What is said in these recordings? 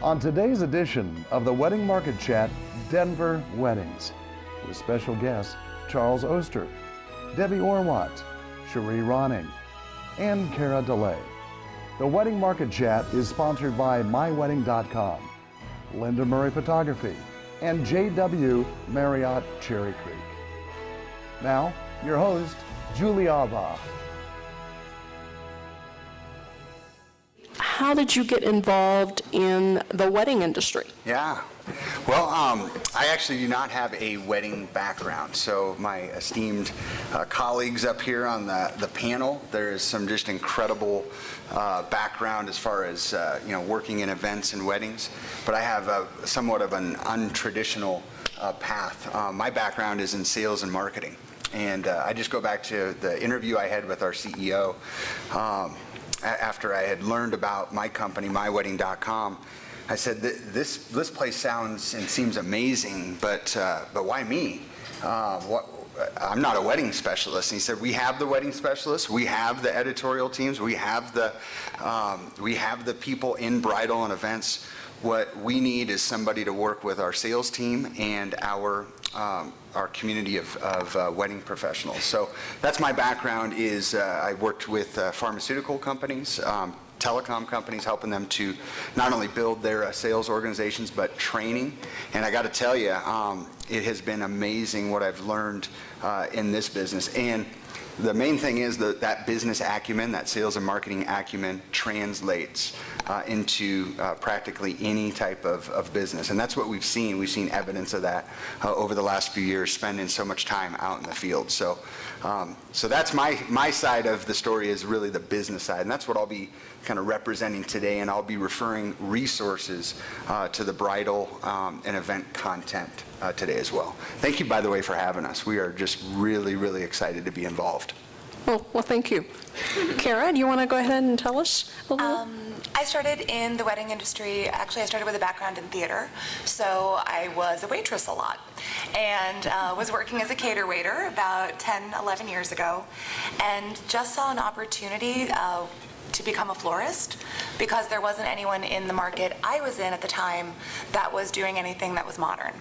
On today's edition of the Wedding Market Chat, Denver Weddings, with special guests Charles Oster, Debbie Orwat, Cherie Ronning, and Cara DeLay. The Wedding Market Chat is sponsored by mywedding.com, Linda Murray Photography, and JW Marriott Cherry Creek. Now, your host, Julie Ava. How did you get involved in the wedding industry? Yeah. Well, I actually do not have a wedding background. So my esteemed colleagues up here on the panel, there is some just incredible background as far as working in events and weddings. But I have somewhat of an untraditional path. My background is in sales and marketing. And I just go back to the interview I had with our CEO. After I had learned about my company, mywedding.com, I said, this place sounds and seems amazing, but why me? I'm not a wedding specialist. And he said, we have the wedding specialists, we have the editorial teams, we have the people in bridal and events. What we need is somebody to work with our sales team and our community of wedding professionals. So that's my background. Is I worked with pharmaceutical companies, telecom companies, helping them to not only build their sales organizations but training. And I got to tell you, it has been amazing what I've learned in this business. And the main thing is that business acumen, that sales and marketing acumen, translates into practically any type of business. And that's what we've seen. We've seen evidence of that over the last few years, spending so much time out in the field. So that's my side of the story, is really the business side. And that's what I'll be kind of representing today. And I'll be referring resources to the bridal and event content today as well. Thank you, by the way, for having us. We are just really, really excited to be involved. Well, thank you. Cara, do you want to go ahead and tell us a little? I started in the wedding industry. Actually, I started with a background in theater, so I was a waitress a lot, and was working as a cater waiter about 10, 11 years ago, and just saw an opportunity to become a florist, because there wasn't anyone in the market I was in at the time that was doing anything that was modern.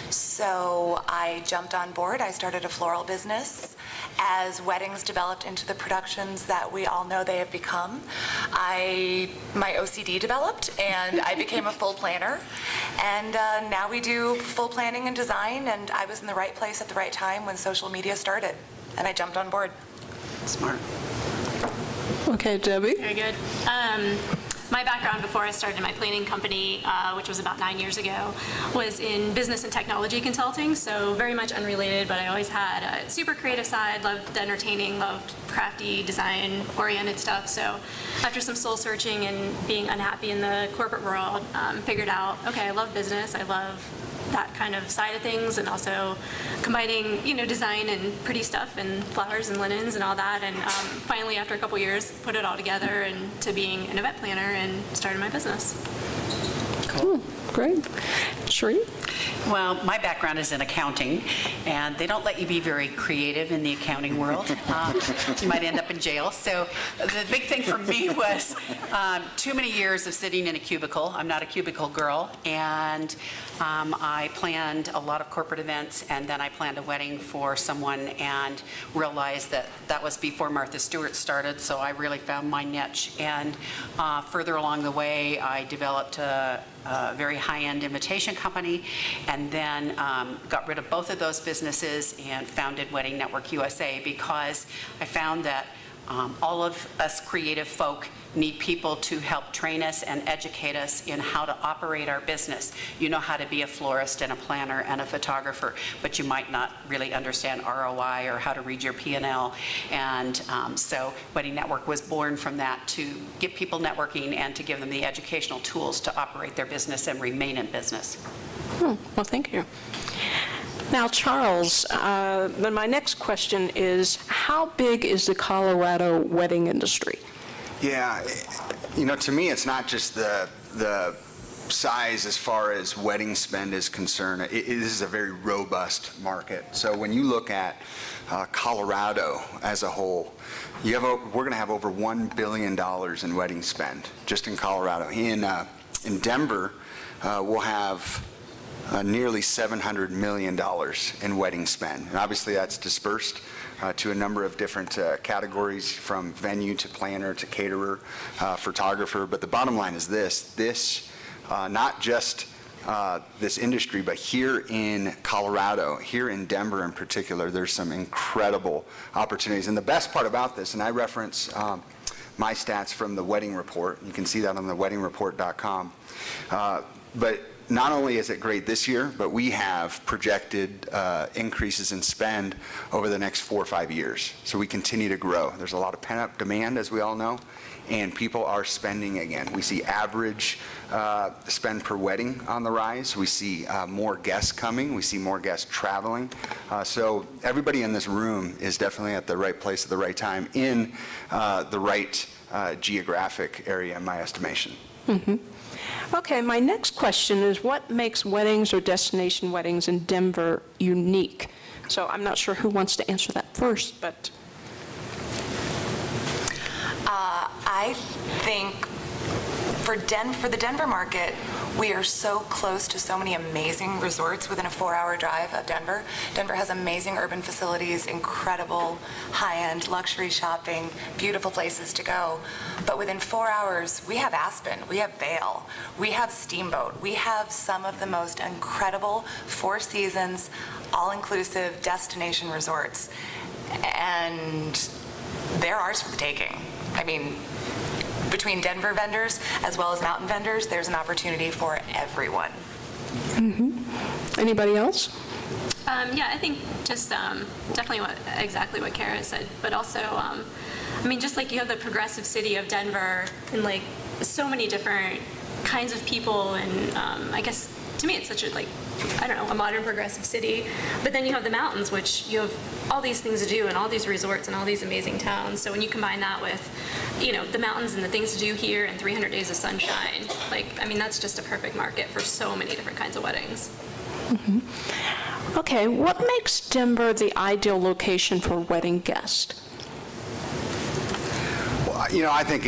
So I jumped on board. I started a floral business. As weddings developed into the productions that we all know they have become, my OCD developed, and I became a full planner. And now we do full planning and design, and I was in the right place at the right time when social media started, and I jumped on board. Smart. Okay, Debbie. Very good. My background before I started my planning company, which was about 9 years ago, was in business and technology consulting, so very much unrelated, but I always had a super creative side, loved entertaining, loved crafty, design-oriented stuff. So after some soul searching and being unhappy in the corporate world, figured out, okay, I love business, I love that kind of side of things, and also combining, design and pretty stuff and flowers and linens and all that, and finally, after a couple years, put it all together and to being an event planner and started my business. Cool. Great. Cherie? Well, my background is in accounting, and they don't let you be very creative in the accounting world. You might end up in jail. So the big thing for me was too many years of sitting in a cubicle. I'm not a cubicle girl, and I planned a lot of corporate events, and then I planned a wedding for someone and realized that was before Martha Stewart started, so I really found my niche. And further along the way, I developed a very high-end invitation company, and then got rid of both of those businesses and founded Wedding Network USA, because I found that all of us creative folk need people to help train us and educate us in how to operate our business. You know how to be a florist and a planner and a photographer, but you might not really understand ROI or how to read your P&L. And so Wedding Network was born from that, to get people networking and to give them the educational tools to operate their business and remain in business. Well, thank you. Now, Charles, then my next question is, how big is the Colorado wedding industry? Yeah, to me, it's not just the size as far as wedding spend is concerned. This is a very robust market. So when you look at Colorado as a whole, we're going to have over $1 billion in wedding spend just in Colorado. In Denver, we'll have nearly $700 million in wedding spend. And obviously that's dispersed to a number of different categories, from venue to planner to caterer, photographer. But the bottom line is this not just this industry, but here in Colorado, here in Denver in particular, there's some incredible opportunities. And the best part about this, and I reference my stats from the Wedding Report, you can see that on the weddingreport.com, but not only is it great this year, but we have projected increases in spend over the next 4 or 5 years. So we continue to grow. There's a lot of pent-up demand, as we all know, and people are spending again. We see average spend per wedding on the rise. We see more guests coming. We see more guests traveling. So everybody in this room is definitely at the right place at the right time in the right geographic area, in my estimation. Mm-hmm. Okay, my next question is, what makes weddings or destination weddings in Denver unique? So I'm not sure who wants to answer that first, but... I think for the Denver market, we are so close to so many amazing resorts within a 4-hour drive of Denver. Denver has amazing urban facilities, incredible high-end luxury shopping, beautiful places to go. But within 4 hours, we have Aspen, we have Vail, we have Steamboat, we have some of the most incredible Four Seasons, all-inclusive destination resorts. And they're ours for the taking. I mean, between Denver vendors as well as mountain vendors, there's an opportunity for everyone. Mm-hmm. Anybody else? Yeah, I think just definitely exactly what Kara said, but also, I mean, just like you have the progressive city of Denver and like so many different kinds of people, and I guess to me it's such a, like, I don't know, a modern progressive city. But then you have the mountains, which you have all these things to do and all these resorts and all these amazing towns. So when you combine that with, you know, the mountains and the things to do here and 300 days of sunshine, like, I mean, that's just a perfect market for so many different kinds of weddings. Mm-hmm. Okay, what makes Denver the ideal location for a wedding guest? Well, you know, I think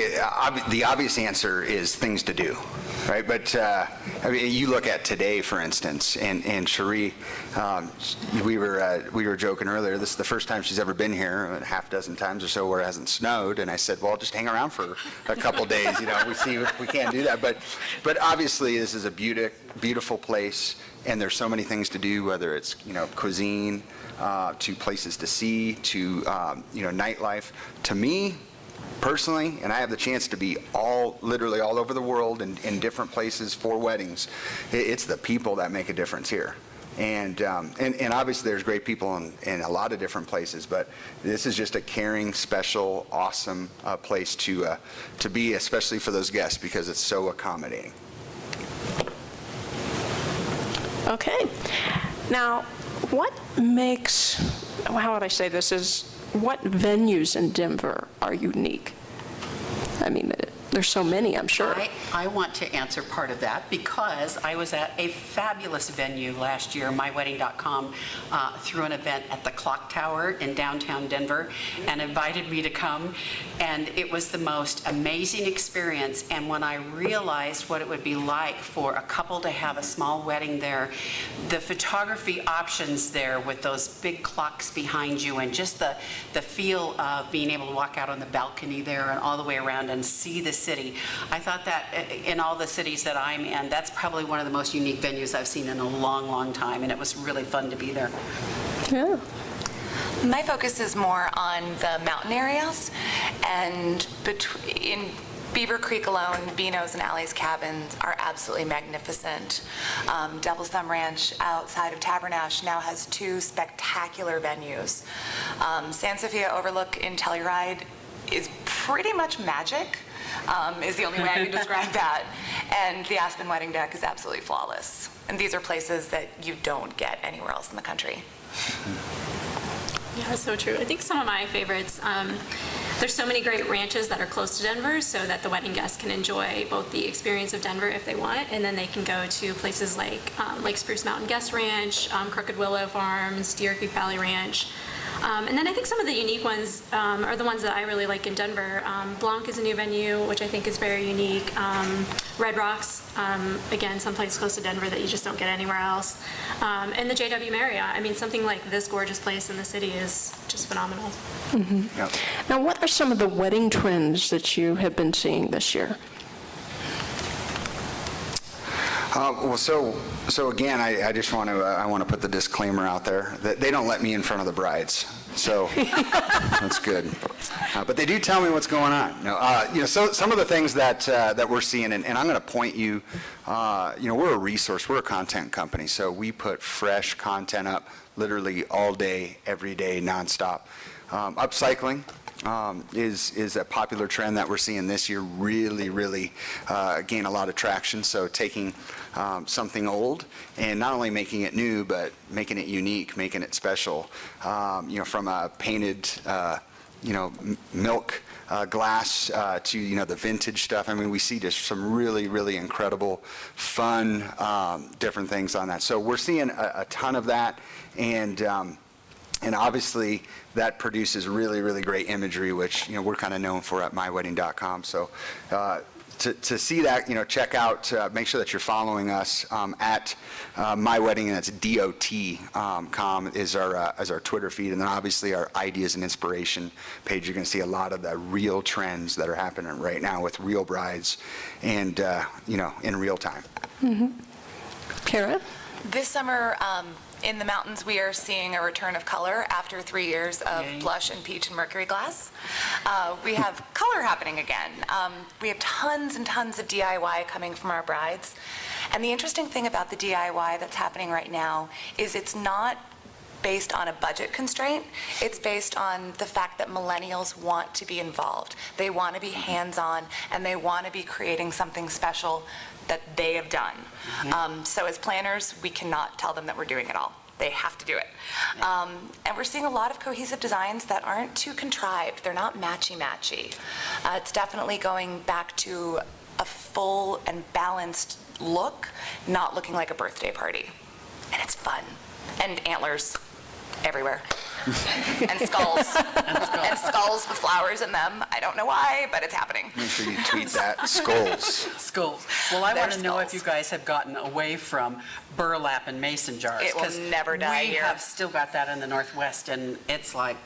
the obvious answer is things to do, right? But I mean, you look at today, for instance, and Cherie, we were joking earlier. This is the first time she's ever been here, a half dozen times or so where it hasn't snowed. And I said, well, just hang around for a couple days. You know, we see if we can't do that. But obviously, this is a beautiful place, and there's so many things to do, whether it's, you know, cuisine, to places to see, to you know, nightlife. To me, personally, and I have the chance to be literally all over the world in different places for weddings, it's the people that make a difference here. And obviously there's great people in a lot of different places, but this is just a caring, special, awesome place to be, especially for those guests, because it's so accommodating. Okay. Now, what makes, how would I say this, is what venues in Denver are unique? I mean, there's so many, I'm sure. I want to answer part of that because I was at a fabulous venue last year, mywedding.com, threw an event at the Clock Tower in downtown Denver and invited me to come. And it was the most amazing experience. And when I realized what it would be like for a couple to have a small wedding there, the photography options there with those big clocks behind you and just the feel of being able to walk out on the balcony there and all the way around and see the city. I thought that in all the cities that I'm in, that's probably one of the most unique venues I've seen in a long, long time, and it was really fun to be there. Yeah. My focus is more on the mountain areas, and in Beaver Creek alone, Beano's and Allie's Cabins are absolutely magnificent. Devil's Thumb Ranch outside of Tabernash now has 2 spectacular venues. San Sofia Overlook in Telluride is pretty much magic, is the only way I can describe that. And the Aspen Wedding Deck is absolutely flawless. And these are places that you don't get anywhere else in the country. Yeah, so true. I think some of my favorites, there's so many great ranches that are close to Denver so that the wedding guests can enjoy both the experience of Denver if they want, and then they can go to places like Lake Spruce Mountain Guest Ranch, Crooked Willow Farms, Deer Creek Valley Ranch. And then I think some of the unique ones are the ones that I really like in Denver. Blanc is a new venue, which I think is very unique. Red Rocks, again, someplace close to Denver that you just don't get anywhere else. And the JW Marriott. I mean, something like this gorgeous place in the city is just phenomenal. Yep. Now, what are some of the wedding trends that you have been seeing this year? Well, so again, I just want to put the disclaimer out there that they don't let me in front of the brides, so that's good. But they do tell me what's going on. No, so some of the things that we're seeing, and I'm going to point you. We're a resource, we're a content company, so we put fresh content up literally all day, every day, nonstop. Upcycling. Is a popular trend that we're seeing this year really gain a lot of traction. So taking something old and not only making it new, but making it unique, making it special. From a painted, milk glass to, the vintage stuff. I mean, we see just some really incredible, fun, different things on that. So we're seeing a ton of that, and obviously, that produces really great imagery, which, we're kind of known for at mywedding.com. So to see that, check out, make sure that you're following us at mywedding, and that's DOT.com is our Twitter feed. And then obviously our ideas and inspiration page, you're going to see a lot of the real trends that are happening right now with real brides and, in real time. Mm-hmm. Kara? This summer, in the mountains, we are seeing a return of color after 3 years of blush and peach and mercury glass. We have color happening again. We have tons and tons of DIY coming from our brides. And the interesting thing about the DIY that's happening right now is it's not based on a budget constraint. It's based on the fact that millennials want to be involved. They want to be hands-on, and they want to be creating something special that they have done. So as planners, we cannot tell them that we're doing it all. They have to do it. And we're seeing a lot of cohesive designs that aren't too contrived. They're not matchy-matchy. It's definitely going back to a full and balanced look, not looking like a birthday party. And it's fun. And antlers everywhere. And skulls. And skulls with flowers in them. I don't know why, but it's happening. Make sure you tweet that. Skulls. Skulls. Well, I want to know if skulls. you guys have gotten away from burlap and mason jars. It will 'cause never die we here. have still got that in the Northwest, and it's like,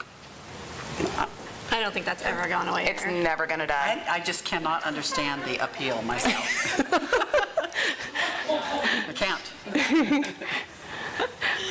I don't think that's ever gone away It's here. never going to die. I just cannot understand the appeal myself. I can't.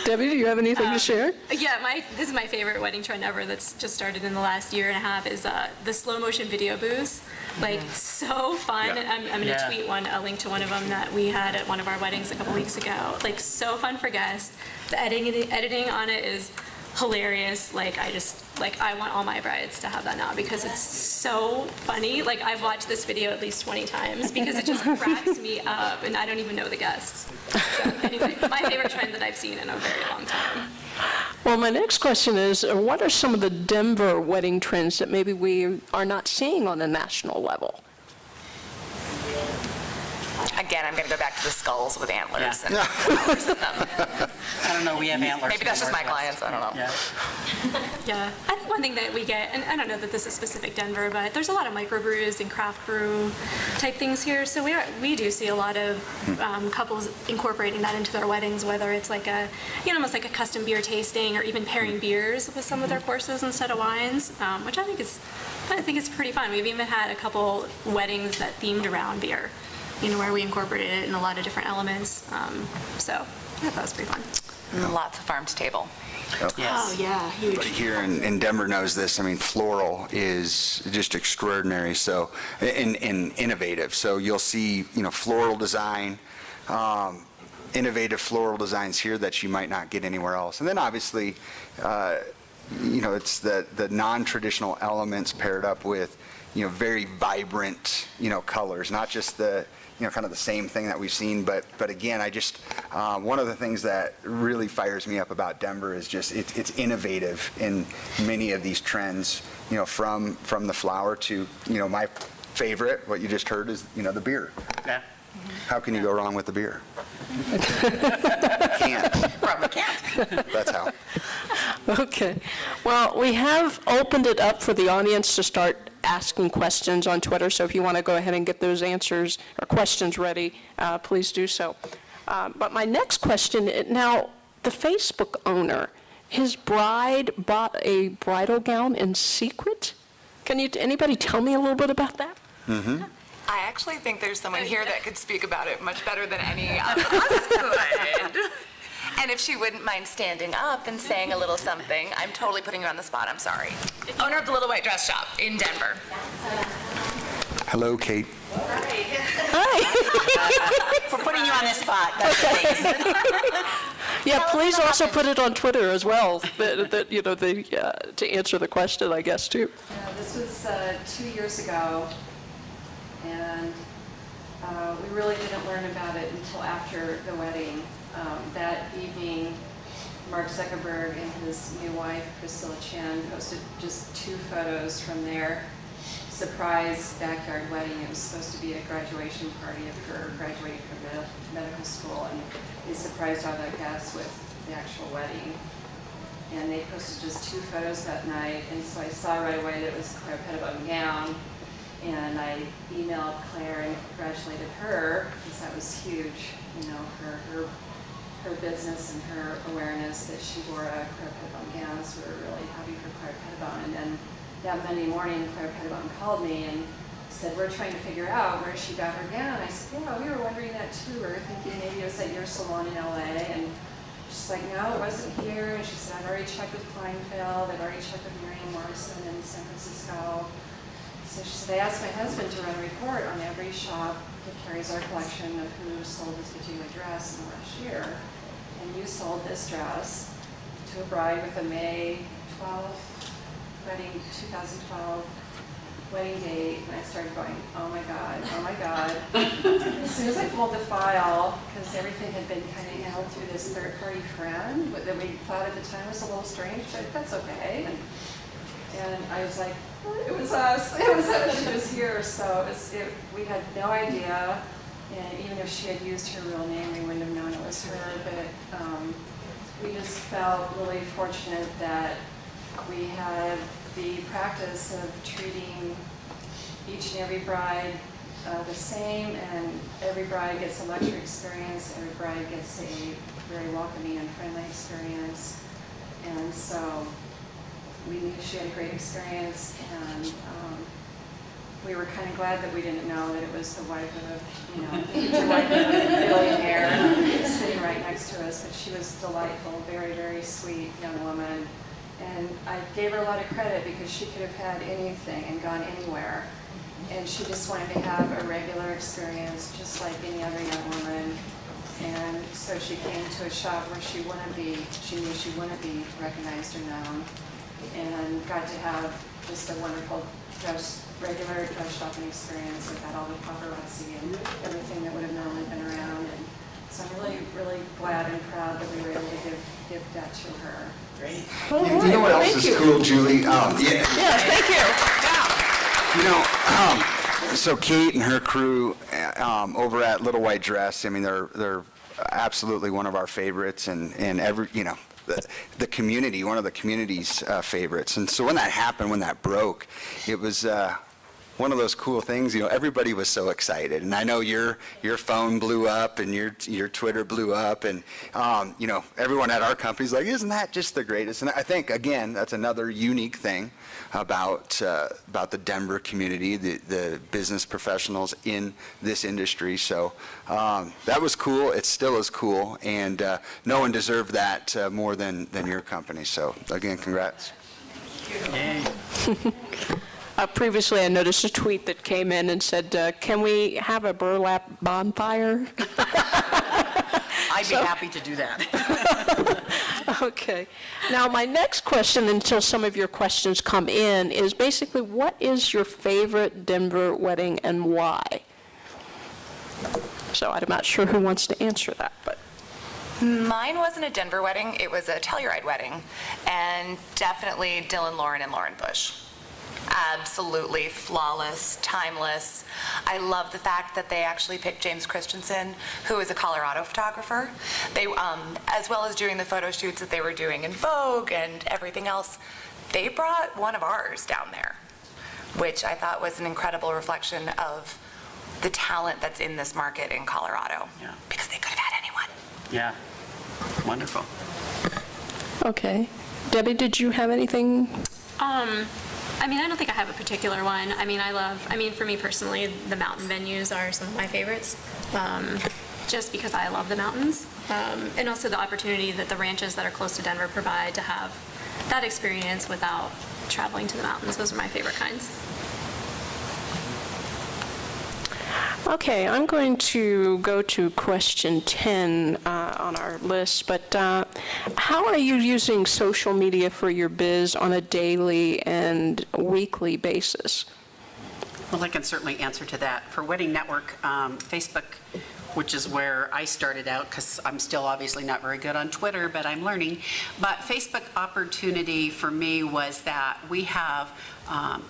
Debbie, do you have anything to share? Yeah, this is my favorite wedding trend ever that's just started in the last year and a half is the slow motion video booths. Like, so fun. Yeah. I'm going to tweet a link to one of them that we had at one of our weddings a couple weeks ago. Like, so fun for guests. The editing on it is hilarious. I want all my brides to have that now because it's so funny. Like, I've watched this video at least 20 times because it just cracks me up, and I don't even know the guests. So anyway, my favorite trend that I've seen in a very long time. Well, my next question is, what are some of the Denver wedding trends that maybe we are not seeing on a national level? Again, I'm going to go back to the skulls with antlers Yeah. and flowers in them. I don't know, we have antlers. Maybe in that's the just my Northwest. clients, I don't know. Yeah. Yeah, I think one thing that we get, and I don't know that this is specific Denver, but there's a lot of microbrews and craft brew type things here. So we do see a lot of couples incorporating that into their weddings, whether it's like almost like a custom beer tasting or even pairing beers with some of their courses instead of wines, which I think is pretty fun. We've even had a couple weddings that themed around beer, where we incorporated it in a lot of different elements. So I thought that was pretty fun. Lots of farm to table. Yes. Oh yeah, huge. Everybody here in Denver knows this. I mean, floral is just extraordinary. So, and innovative. So you'll see, floral design, innovative floral designs here that you might not get anywhere else. And then obviously, it's the non-traditional elements paired up with, very vibrant, colors, not just the, kind of the same thing that we've seen, but again, I just, one of the things that really fires me up about Denver is just, it's innovative in many of these trends, from the flower to, my favorite, what you just heard is, the beer. Yeah. How can you go wrong with the beer? Can't. Probably can't. That's how. Okay. Well, we have opened it up for the audience to start asking questions on Twitter, so if you want to go ahead and get those answers or questions ready, please do so. But my next question, now, the Facebook owner, his bride bought a bridal gown in secret? Anybody tell me a little bit about that? Mm-hmm. I actually think there's someone here that could speak about it much better than any of us could. And if she wouldn't mind standing up and saying a little something, I'm totally putting you on the spot, I'm sorry. Owner of the Little White Dress Shop in Denver. Hello, Kate. We're putting you on the spot. That's amazing. Yeah, please also put it on Twitter as well, to answer the question, I guess, too. Yeah, this was 2 years ago, and we really didn't learn about it until after the wedding. That evening, Mark Zuckerberg and his new wife, Priscilla Chan, posted just 2 photos from their surprise backyard wedding. It was supposed to be a graduation party of her graduating from medical school, and they surprised all their guests with the actual wedding. And they posted just 2 photos that night, and so I saw right away that it was Claire Pettibone gown, and I emailed Claire and congratulated her, because that was huge, her business and her awareness that she wore a Claire Pettibone gown, so we were really happy for Claire Pettibone. And then that Monday morning, Claire Pettibone called me and said, we're trying to figure out where she got her gown. I said, yeah, we were wondering that too. We were thinking maybe it was at your salon in LA. And she's like, no, it wasn't here. And she said, I've already checked with Kleinfeld. I've already checked with Miriam Morrison in San Francisco. So she said, I asked my husband to run a report on every shop that carries our collection of who sold this particular dress in the last year. And you sold this dress to a bride with a May 12th wedding, 2012 wedding date. And I started going, oh my God, oh my God. As soon as I pulled the file, because everything had been kind of held through this third-party friend that we thought at the time was a little strange, but that's okay. And I was like, it was us. It was us. She was here. So we had no idea. And even if she had used her real name, we wouldn't have known it was her. But we just felt really fortunate that we had the practice of treating each and every bride the same, and every bride gets a luxury experience. Every bride gets a very welcoming and friendly experience. And so we knew she had a great experience, and we were kind of glad that we didn't know that it was the wife of a, future wife of a billionaire sitting right next to us. But she was delightful, very, very sweet young woman. And I gave her a lot of credit because she could have had anything and gone anywhere. And she just wanted to have a regular experience, just like any other young woman. And so she came to a shop where she knew she wouldn't be recognized or known, and got to have just a wonderful regular dress shopping experience. It had all the paparazzi and everything that would have normally been around. And so I'm really, really glad and proud that we were able to give that to her. Great. You know what else is cool, Julie? Thank you. So Kate and her crew over at Little White Dress, I mean, they're absolutely one of our favorites, and every, the community, one of the community's favorites. And so when that happened, when that broke, it was one of those cool things. Everybody was so excited, and I know your phone blew up and your Twitter blew up, and everyone at our company's like, isn't that just the greatest? And I think, again, that's another unique thing about the Denver community, the business professionals in this industry. So that was cool. It still is cool, and no one deserved that more than your company. So again, congrats. Previously, I noticed a tweet that came in and said, can we have a burlap bonfire? I'd be happy to do that. Okay. Now, my next question, until some of your questions come in, is basically, what is your favorite Denver wedding and why? So I'm not sure who wants to answer that, but. Mine wasn't a Denver wedding, it was a Telluride wedding, and definitely Dylan Lauren and Lauren Bush. Absolutely flawless, timeless. I love the fact that they actually picked James Christensen, who is a Colorado photographer. They, as well as doing the photo shoots that they were doing in Vogue and everything else, they brought one of ours down there, which I thought was an incredible reflection of the talent that's in this market in Colorado. Yeah. Because they could have had anyone. Yeah, wonderful. Okay. Debbie, did you have anything? I mean, I don't think I have a particular one. I mean, for me personally, the mountain venues are some of my favorites, just because I love the mountains. And also the opportunity that the ranches that are close to Denver provide to have that experience without traveling to the mountains. Those are my favorite kinds. Okay, I'm going to go to question 10 on our list, but how are you using social media for your biz on a daily and weekly basis? Well, I can certainly answer to that. For Wedding Network, Facebook, which is where I started out, because I'm still obviously not very good on Twitter, but I'm learning. But Facebook opportunity for me was that we have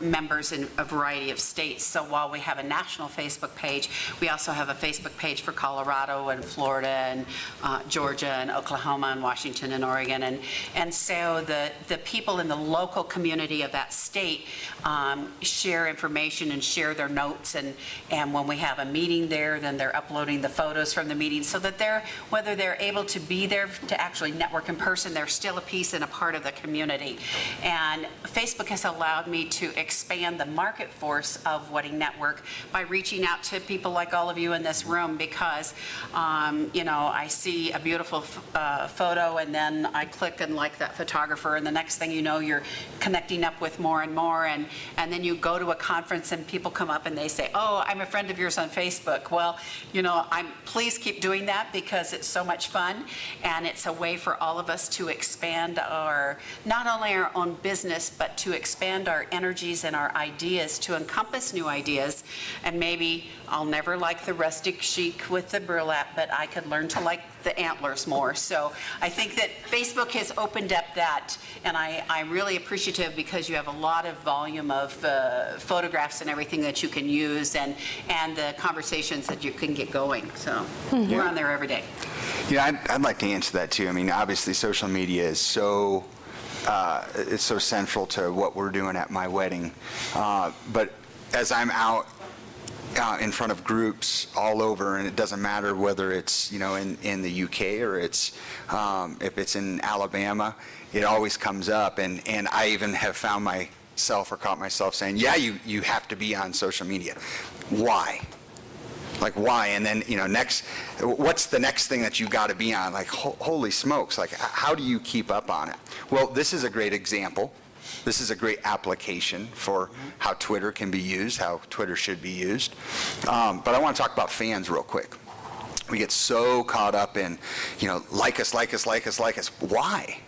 members in a variety of states. So while we have a national Facebook page, we also have a Facebook page for Colorado and Florida and Georgia and Oklahoma and Washington and Oregon. And so the people in the local community of that state share information and share their notes. And when we have a meeting there, then they're uploading the photos from the meeting so that whether they're able to be there to actually network in person, they're still a piece and a part of the community. And Facebook has allowed me to expand the market force of Wedding Network by reaching out to people like all of you in this room because, I see a beautiful photo and then I click and like that photographer and the next thing you know, you're connecting up with more and more and then you go to a conference and people come up and they say, oh, I'm a friend of yours on Facebook. Well, please keep doing that because it's so much fun and it's a way for all of us to expand not only our own business, but to expand our energies and our ideas to encompass new ideas. And maybe I'll never like the rustic chic with the burlap, but I could learn to like the antlers more. So I think that Facebook has opened up that, and I'm really appreciative because you have a lot of volume of photographs and everything that you can use and the conversations that you can get going. So we're on there every day. Yeah, I'd like to answer that too. I mean, obviously social media is so it's so central to what we're doing at My Wedding. But as I'm out in front of groups all over, and it doesn't matter whether it's in the UK or it's if it's in Alabama, it always comes up, and I even have found myself or caught myself saying, yeah, you have to be on social media. Why? Like, why? And then, what's the next thing that you got to be on? Like, holy smokes, like, how do you keep up on it? Well, this is a great example. This is a great application for how Twitter can be used, how Twitter should be used. But I want to talk about fans real quick. We get so caught up in, like us. Why?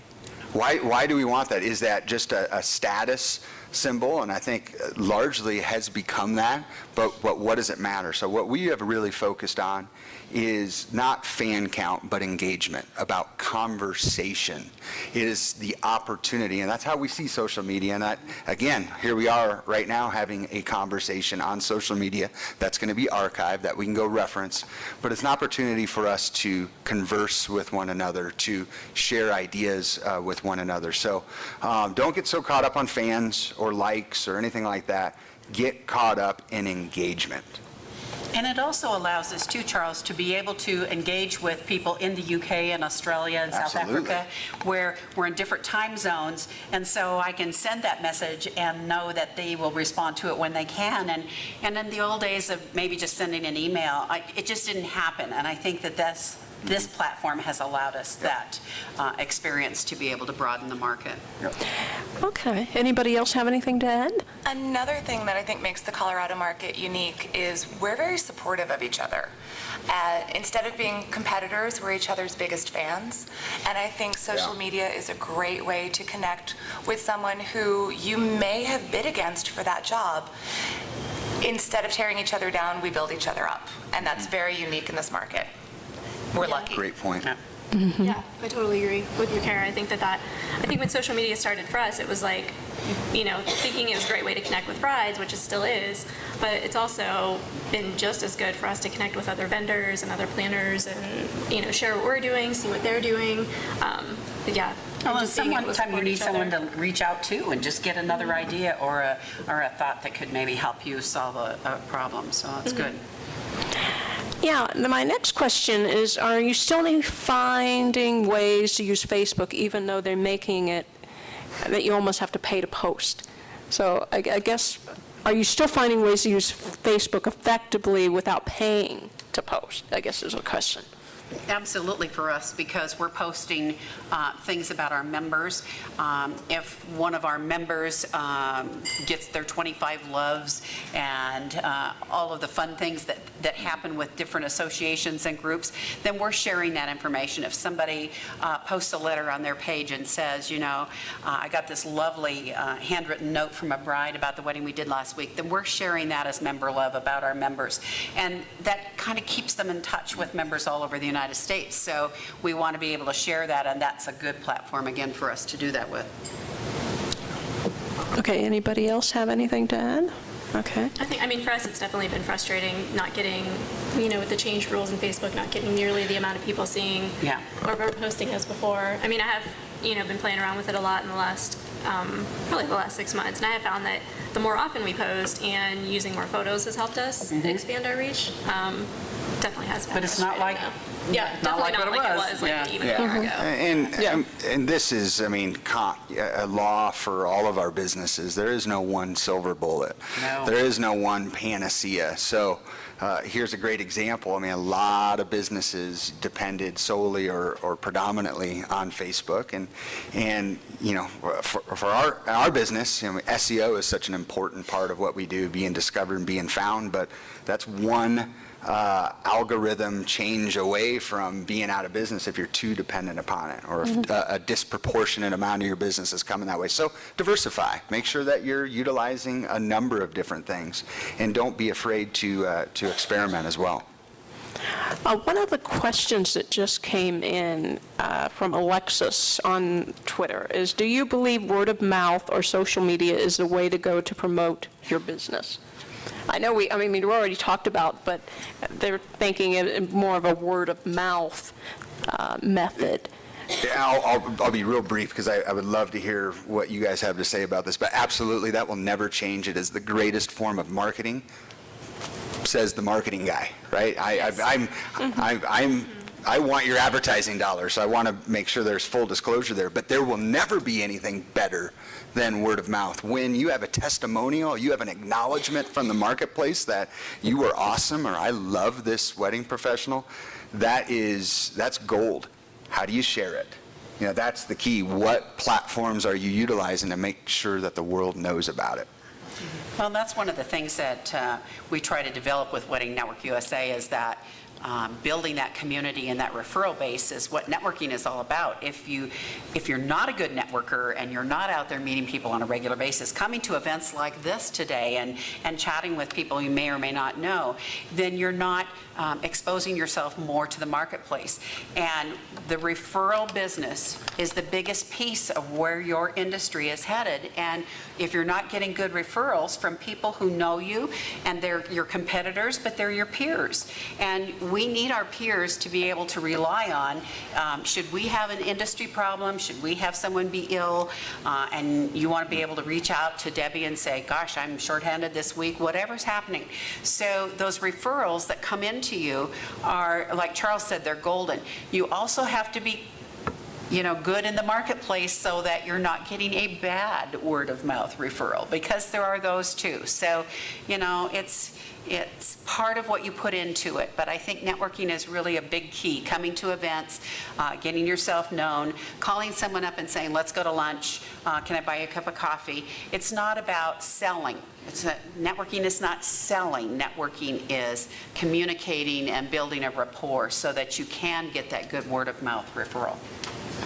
Why do we want that? Is that just a status symbol? And I think largely has become that, but what does it matter? So what we have really focused on is not fan count, but engagement, about conversation. It is the opportunity, and that's how we see social media. And again, here we are right now having a conversation on social media that's going to be archived, that we can go reference, but it's an opportunity for us to converse with one another, to share ideas with one another. So don't get so caught up on fans or likes or anything like that. Get caught up in engagement. And it also allows us too, Charles, to be able to engage with people in the UK and Australia and South Africa, where we're in different time zones. And so I can send that message and know that they will respond to it when they can. And in the old days of maybe just sending an email, it just didn't happen. And I think that this platform has allowed us that experience to be able to broaden the market. Yep. Okay. Anybody else have anything to add? Another thing that I think makes the Colorado market unique is we're very supportive of each other. Instead of being competitors, we're each other's biggest fans. And I think social media is a great way to connect with someone who you may have bid against for that job. Instead of tearing each other down, we build each other up. And that's very unique in this market. We're lucky. Great point. Yeah. Yeah, I totally agree with you, Kara. I think when social media started for us, it was like thinking it was a great way to connect with brides, which it still is, but it's also been just as good for us to connect with other vendors and other planners and, share what we're doing, see what they're doing. Yeah. Well, and just being able to sometime you support need each someone other. to reach out to and just get another idea or a thought that could maybe help you solve a problem. So that's good. Yeah, my next question is, are you still finding ways to use Facebook even though they're making it that you almost have to pay to post? So I guess, are you still finding ways to use Facebook effectively without paying to post, I guess is a question. Absolutely for us, because we're posting things about our members. If one of our members gets their 25 loves and all of the fun things that happen with different associations and groups, then we're sharing that information. If somebody posts a letter on their page and says, I got this lovely handwritten note from a bride about the wedding we did last week, then we're sharing that as member love about our members. And that kind of keeps them in touch with members all over the United States. So we want to be able to share that, and that's a good platform, again, for us to do that with. Okay, anybody else have anything to add? Okay. I mean, for us, it's definitely been frustrating not getting, with the change rules in Facebook, not getting nearly the amount of people seeing or posting as before. I mean, I have, been playing around with it a lot in the last, probably the last 6 months, and I have found that the more often we post and using more photos has helped us expand our reach. Definitely has been. But it's not like definitely not like it was even a year ago. And this is, a law for all of our businesses. There is no one silver bullet. No. There is no one panacea. So here's a great example. A lot of businesses depended solely or predominantly on Facebook. And for our business, SEO is such an important part of what we do, being discovered and being found. But that's one algorithm change away from being out of business if you're too dependent upon it, or if a disproportionate amount of your business is coming that way. So diversify. Make sure that you're utilizing a number of different things, and don't be afraid to experiment as well. One of the questions that just came in from Alexis on Twitter is, do you believe word of mouth or social media is the way to go to promote your business? I know we already talked about, but they're thinking it more of a word of mouth method. Yeah, I'll be real brief, because I would love to hear what you guys have to say about this, but absolutely that will never change. It is the greatest form of marketing, says the marketing guy, right? I want your advertising dollars, so I want to make sure there's full disclosure there, but there will never be anything better than word of mouth. When you have a testimonial, you have an acknowledgement from the marketplace that you were awesome, or I love this wedding professional, that's gold. How do you share it? That's the key. What platforms are you utilizing to make sure that the world knows about it? Well, that's one of the things that we try to develop with Wedding Network USA, is that building that community and that referral base is what networking is all about. If you're not a good networker and you're not out there meeting people on a regular basis, coming to events like this today and chatting with people you may or may not know, then you're not exposing yourself more to the marketplace. And the referral business is the biggest piece of where your industry is headed. And if you're not getting good referrals from people who know you, and they're your competitors, but they're your peers. And we need our peers to be able to rely on. Should we have an industry problem? Should we have someone be ill? And you want to be able to reach out to Debbie and say, gosh, I'm shorthanded this week, whatever's happening. So those referrals that come into you are, like Charles said, they're golden. You also have to be good in the marketplace so that you're not getting a bad word of mouth referral, because there are those too. So, it's part of what you put into it, but I think networking is really a big key. Coming to events, getting yourself known, calling someone up and saying, let's go to lunch, can I buy you a cup of coffee? It's not about selling. Networking is not selling. Networking is communicating and building a rapport so that you can get that good word of mouth referral.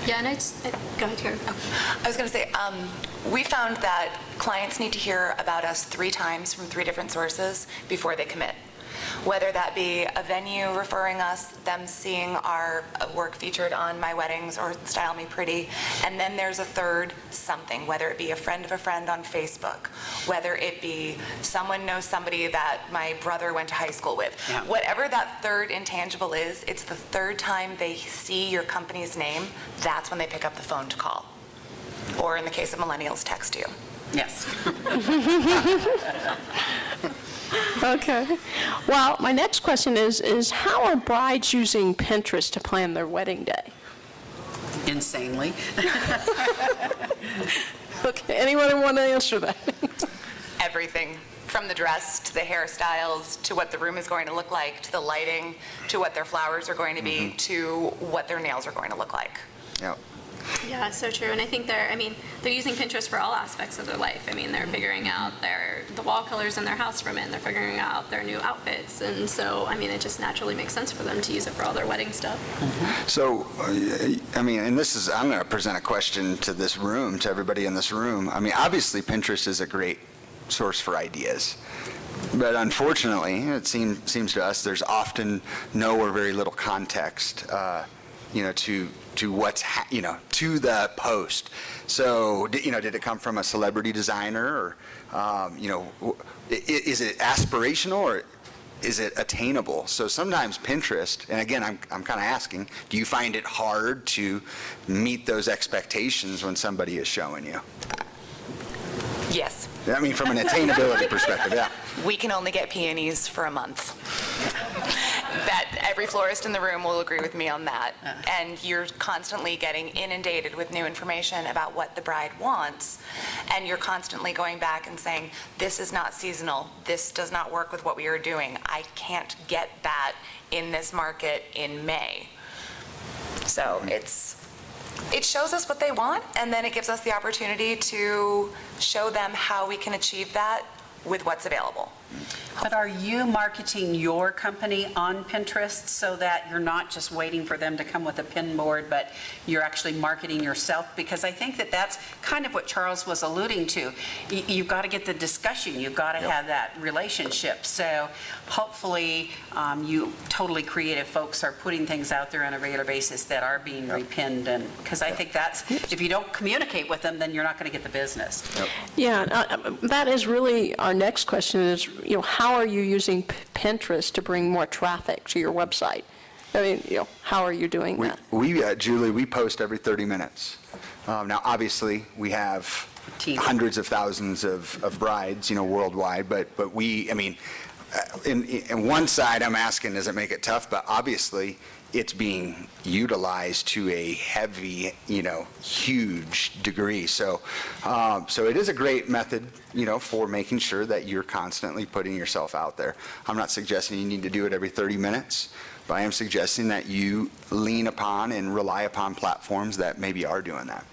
Yeah, and go ahead, Cherie. I was going to say, we found that clients need to hear about us 3 times from 3 different sources before they commit. whether that be a venue referring us, them seeing our work featured on My Weddings or Style Me Pretty, and then there's a third something, whether it be a friend of a friend on Facebook, whether it be someone knows somebody that my brother went to high school with. Yeah. Whatever that third intangible is, it's the third time they see your company's name, that's when they pick up the phone to call. Or in the case of millennials, text you. Yes. Okay. Well, my next question is how are brides using Pinterest to plan their wedding day? Insanely. Okay, anyone want to answer that? Everything, from the dress to the hairstyles, to what the room is going to look like, to the lighting, to what their flowers are going to be, to what their nails are going to look like. Yep. Yeah, so true. And I think they're using Pinterest for all aspects of their life. I mean, they're figuring out the wall colors in their house from it, and they're figuring out their new outfits. And so, I mean, it just naturally makes sense for them to use it for all their wedding stuff. So, I mean, and I'm going to present a question to this room, to everybody in this room. I mean, obviously, Pinterest is a great source for ideas. But unfortunately, it seems to us there's often no or very little context, to what's, to the post. So, did it come from a celebrity designer, or, is it aspirational, or is it attainable? So sometimes Pinterest, and again, I'm kind of asking, do you find it hard to meet those expectations when somebody is showing you? Yes. I mean, from an attainability perspective, yeah. We can only get peonies for a month. That every florist in the room will agree with me on that. And you're constantly getting inundated with new information about what the bride wants, and you're constantly going back and saying, this is not seasonal, this does not work with what we are doing, I can't get that in this market in May. So it shows us what they want, and then it gives us the opportunity to show them how we can achieve that with what's available. But are you marketing your company on Pinterest so that you're not just waiting for them to come with a pin board, but you're actually marketing yourself? Because I think that that's kind of what Charles was alluding to. You've got to get the discussion. You've got to have that relationship. So hopefully you totally creative folks are putting things out there on a regular basis that are being repinned. And because I think that's, if you don't communicate with them, then you're not going to get the business. Yeah, that is really our next question is, how are you using Pinterest to bring more traffic to your website? I mean, how are you doing that? Julie, we post every 30 minutes. Now, obviously, we have hundreds of thousands of brides, worldwide, but we, I mean, in one side, I'm asking, does it make it tough? But obviously, it's being utilized to a heavy, huge degree. So it is a great method, for making sure that you're constantly putting yourself out there. I'm not suggesting you need to do it every 30 minutes, but I am suggesting that you lean upon and rely upon platforms that maybe are doing that.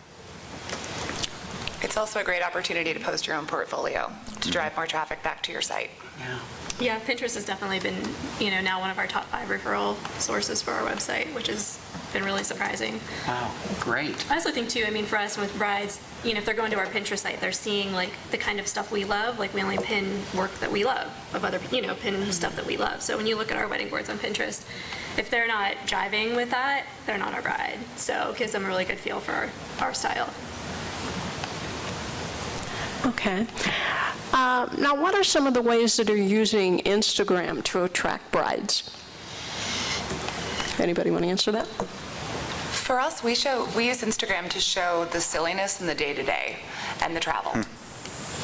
It's also a great opportunity to post your own portfolio, to drive more traffic back to your site. Yeah. Yeah, Pinterest has definitely been, now one of our top 5 referral sources for our website, which has been really surprising. Wow, great. I also think too, for us with brides, if they're going to our Pinterest site, they're seeing like the kind of stuff we love. Like we only pin work that we love of other, pin stuff that we love. So when you look at our wedding boards on Pinterest, if they're not jiving with that, they're not our bride. So it gives them a really good feel for our style. Okay. Now, what are some of the ways that are using Instagram to attract brides? Anybody want to answer that? For us, we use Instagram to show the silliness in the day-to-day and the travel,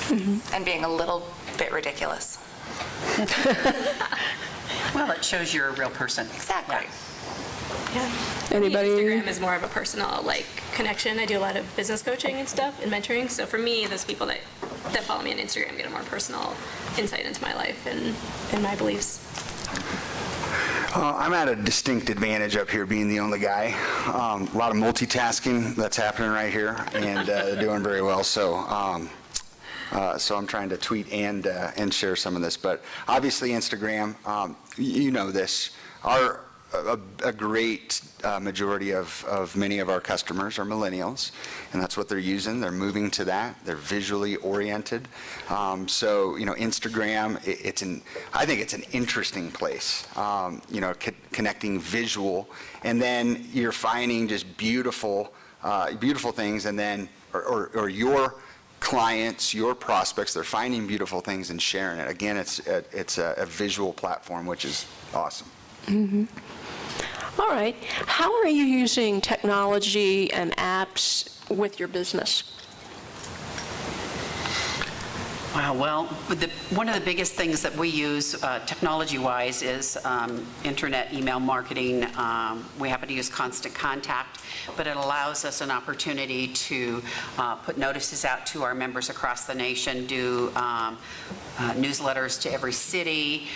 and being a little bit ridiculous. Well, it shows you're a real person. Exactly. Yeah. Anybody? Instagram is more of a personal connection. I do a lot of business coaching and stuff and mentoring. So for me, those people that follow me on Instagram get a more personal insight into my life and my beliefs. I'm at a distinct advantage up here being the only guy. A lot of multitasking that's happening right here, and doing very well. So so I'm trying to tweet and share some of this. But obviously Instagram, this. a great majority of many of our customers are millennials, and that's what they're using. They're moving to that. They're visually oriented. So, Instagram, I think it's an interesting place, connecting visual, and then you're finding just beautiful things, and then, or your clients, your prospects, they're finding beautiful things and sharing it. Again, it's a visual platform, which is awesome. Mm-hmm. All right. How are you using technology and apps with your business? Wow, well, one of the biggest things that we use technology-wise is internet email marketing. We happen to use Constant Contact, but it allows us an opportunity to put notices out to our members across the nation, do newsletters to every city.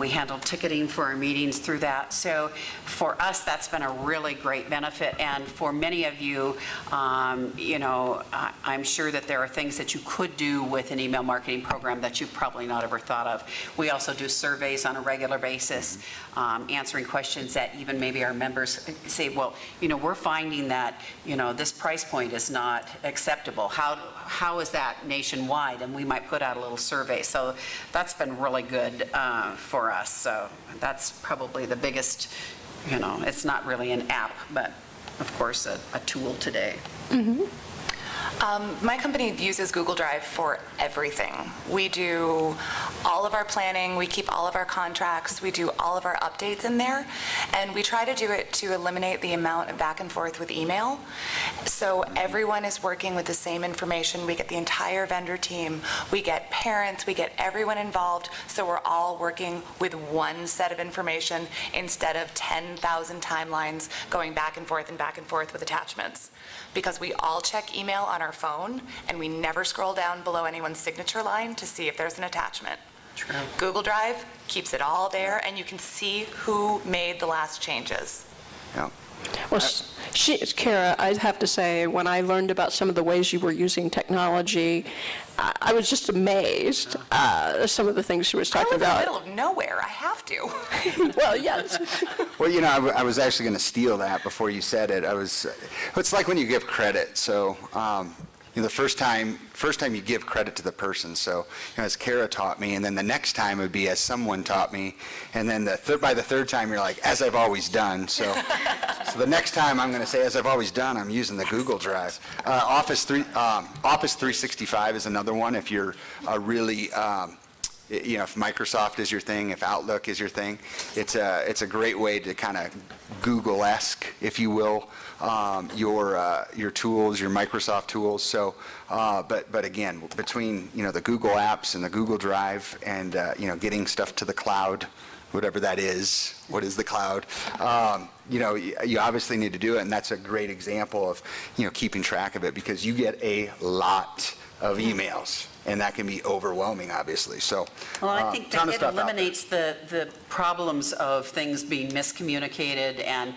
We handle ticketing for our meetings through that. So for us, that's been a really great benefit. And for many of you, I'm sure that there are things that you could do with an email marketing program that you've probably not ever thought of. We also do surveys on a regular basis, answering questions that even maybe our members say, well, we're finding that, this price point is not acceptable. How is that nationwide? And we might put out a little survey. So that's been really good for us. So that's probably the biggest, it's not really an app, but of course a tool today. Mm-hmm. My company uses Google Drive for everything. We do all of our planning, we keep all of our contracts, we do all of our updates in there, and we try to do it to eliminate the amount of back and forth with email. So everyone is working with the same information. We get the entire vendor team, we get parents, we get everyone involved, so we're all working with one set of information instead of 10,000 timelines going back and forth with attachments. Because we all check email on our phone, and we never scroll down below anyone's signature line to see if there's an attachment. True. Google Drive keeps it all there, and you can see who made the last changes. Yeah. Well, Kara, I'd have to say, when I learned about some of the ways you were using technology, I was just amazed some of the things she was talking about. I live in the middle of nowhere. I have to. Well, yes. Well, I was actually going to steal that before you said it. It's like when you give credit. So, the first time you give credit to the person. So, as Kara taught me, and then the next time it would be as someone taught me, and then by the third time you're like, as I've always done. So the next time I'm going to say, as I've always done, I'm using the Google Drive. Office 365 is another one. If you're really if Microsoft is your thing, if Outlook is your thing, it's a great way to kind of Google-esque, if you will, your tools, your Microsoft tools. So, but again, between the Google apps and the Google Drive, and getting stuff to the cloud, whatever that is. What is the cloud? You obviously need to do it, and that's a great example of keeping track of it, because you get a lot of emails, and that can be overwhelming, obviously. So, well, I think that it eliminates the problems of things being miscommunicated, and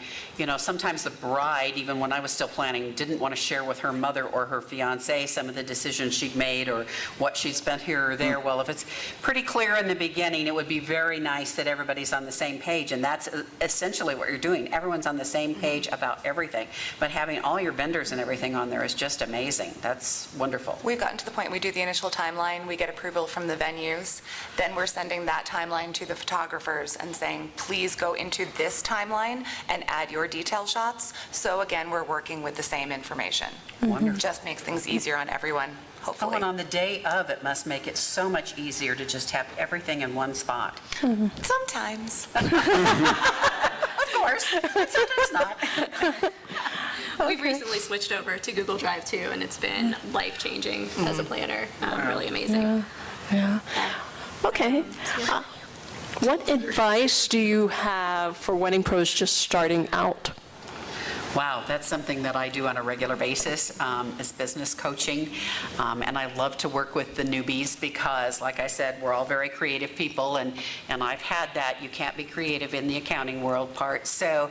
sometimes the bride, even when I was still planning, didn't want to share with her mother or her fiance some of the decisions she'd made or what she'd spent here or there. Well, if it's pretty clear in the beginning, it would be very nice that everybody's on the same page, and that's essentially what you're doing. Everyone's on the same page about everything, but having all your vendors and everything on there is just amazing. That's wonderful. We've gotten to the point we do the initial timeline, we get approval from the venues, then we're sending that timeline to the photographers and saying, please go into this timeline and add your detail shots. So again, we're working with the same information. Wonderful. Just makes things easier on everyone, hopefully. Oh, and on the day of, it must make it so much easier to just have everything in one spot. Sometimes. Of course, but sometimes not. We've recently switched over to Google Drive too, and it's been life-changing as a planner. Really amazing. Yeah. Okay. What advice do you have for wedding pros just starting out? Wow, that's something that I do on a regular basis, is business coaching. And I love to work with the newbies because, like I said, we're all very creative people, and I've had that you can't be creative in the accounting world part. So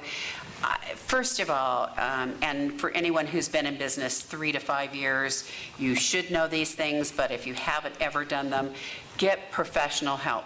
first of all, and for anyone who's been in business 3 to 5 years, you should know these things, but if you haven't ever done them, get professional help.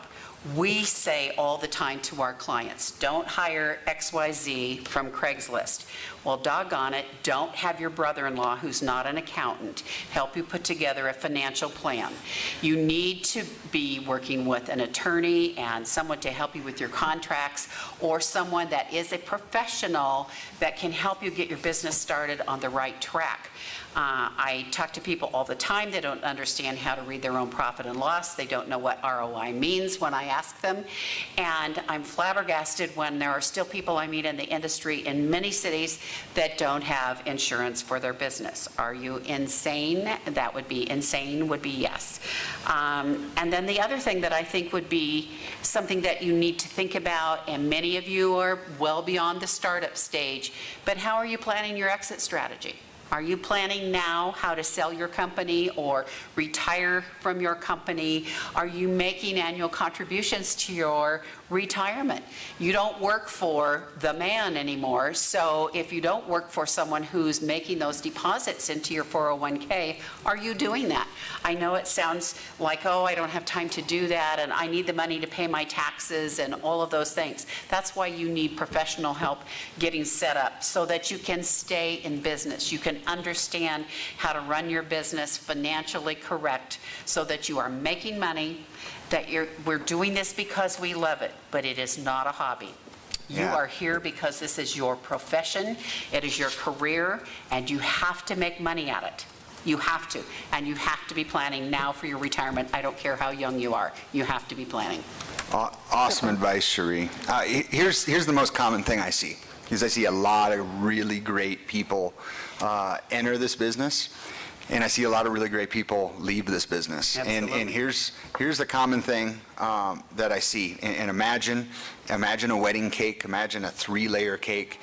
We say all the time to our clients, don't hire XYZ from Craigslist. Well, doggone it, don't have your brother-in-law, who's not an accountant, help you put together a financial plan. You need to be working with an attorney and someone to help you with your contracts, or someone that is a professional that can help you get your business started on the right track. I talk to people all the time. They don't understand how to read their own profit and loss. They don't know what ROI means when I ask them. And I'm flabbergasted when there are still people I meet in the industry in many cities that don't have insurance for their business. Are you insane? That would be insane, would be yes. And then the other thing that I think would be something that you need to think about, and many of you are well beyond the startup stage, but how are you planning your exit strategy? Are you planning now how to sell your company or retire from your company? Are you making annual contributions to your retirement? You don't work for the man anymore, so if you don't work for someone who's making those deposits into your 401k, are you doing that? I know it sounds like, oh, I don't have time to do that, and I need the money to pay my taxes and all of those things. That's why you need professional help getting set up so that you can stay in business. You can understand how to run your business financially correct so that you are making money, that we're doing this because we love it, but it is not a hobby. You Yeah. are here because this is your profession, it is your career, and you have to make money at it. You have to, and you have to be planning now for your retirement. I don't care how young you are, you have to be planning. Awesome advice, Cherie. Here's the most common thing I see, is I see a lot of really great people enter this business, and I see a lot of really great people leave this business. And here's the common thing that I see. And imagine a wedding cake, imagine a 3-layer cake.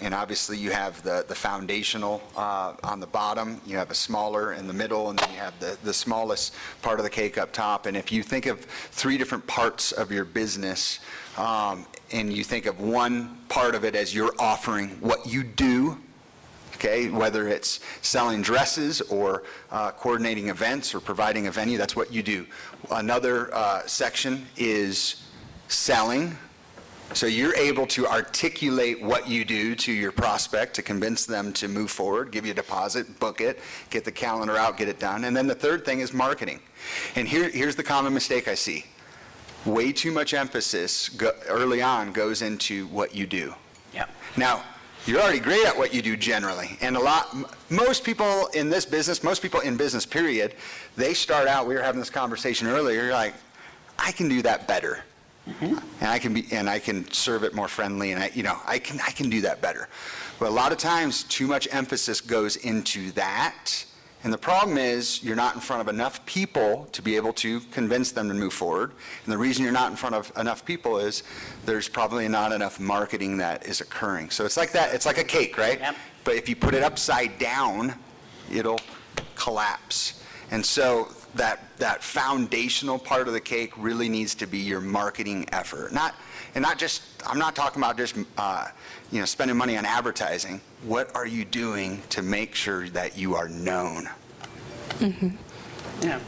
And obviously you have the foundational on the bottom, you have a smaller in the middle, and then you have the smallest part of the cake up top. And if you think of 3 different parts of your business, and you think of one part of it as you're offering what you do, okay, whether it's selling dresses or coordinating events or providing a venue, that's what you do. Another section is selling. So you're able to articulate what you do to your prospect to convince them to move forward, give you a deposit, book it, get the calendar out, get it done. And then the third thing is marketing. And here's the common mistake I see. Way too much emphasis early on goes into what you do. Yep. Now, you're already great at what you do generally. And most people in this business, most people in business period, they start out, we were having this conversation earlier, you're like, I can do that better. Mm-hmm. And I can serve it more friendly, and I can do that better. But a lot of times, too much emphasis goes into that, and the problem is you're not in front of enough people to be able to convince them to move forward. And the reason you're not in front of enough people is there's probably not enough marketing that is occurring. So it's like that. It's like a cake, right? Yep. But if you put it upside down, it'll collapse. And so that foundational part of the cake really needs to be your marketing effort. I'm not talking about just spending money on advertising. What are you doing to make sure that you are known? Mm-hmm. Yeah.